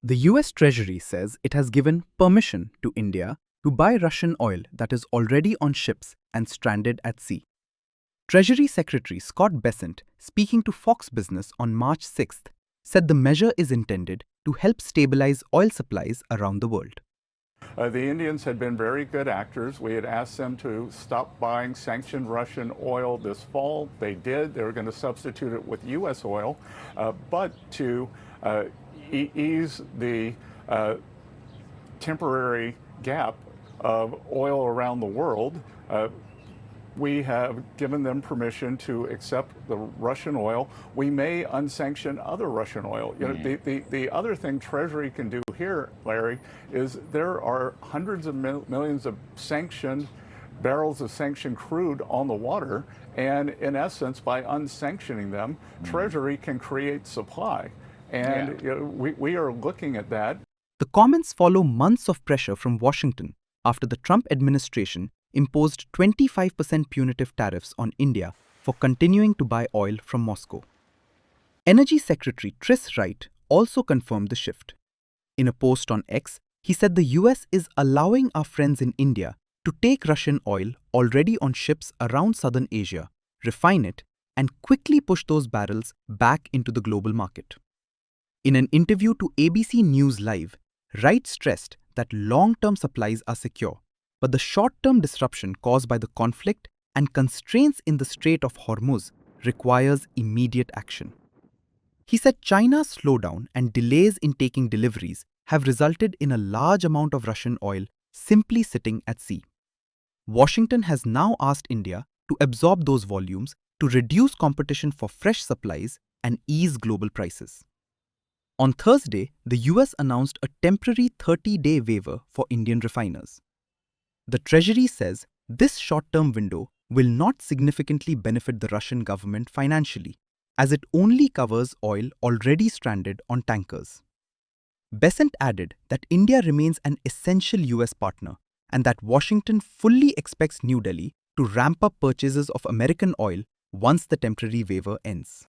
The US Treasury says it has given permission to India to buy Russian oil that is already on ships and stranded at sea. Treasury Secretary Scott Bessent, speaking to Fox Business on March 6th, said the measure is intended to help stabilize oil supplies around the world. The Indians had been very good actors. We had asked them to stop buying sanctioned Russian oil this fall. They did. They were going to substitute it with U.S. oil, but to ease the temporary gap of oil around the world, we have given them permission to accept the Russian oil. We may unsanction other Russian oil. You know, the other thing Treasury can do here, Larry, is there are hundreds of millions of sanctioned barrels of sanctioned crude on the water, and in essence, by unsanctioning them, Treasury can create supply. And you know, we are looking at that. The comments follow months of pressure from Washington after the Trump administration imposed 25% punitive tariffs on India for continuing to buy oil from Moscow. Energy Secretary Tris Wright also confirmed the shift. In a post on X, he said the US is allowing our friends in India to take Russian oil already on ships around southern Asia, refine it, and quickly push those barrels back into the global market. In an interview to ABC News Live, Wright stressed that long-term supplies are secure, but the short-term disruption caused by the conflict and constraints in the Strait of Hormuz requires immediate action. He said China's slowdown and delays in taking deliveries have resulted in a large amount of Russian oil simply sitting at sea. Washington has now asked India to absorb those volumes to reduce competition for fresh supplies and ease global prices. On Thursday, the US announced a temporary 30-day waiver for Indian refiners. The Treasury says this short-term window will not significantly benefit the Russian government financially, as it only covers oil already stranded on tankers. Bessent added that India remains an essential US partner and that Washington fully expects New Delhi to ramp up purchases of American oil once the temporary waiver ends.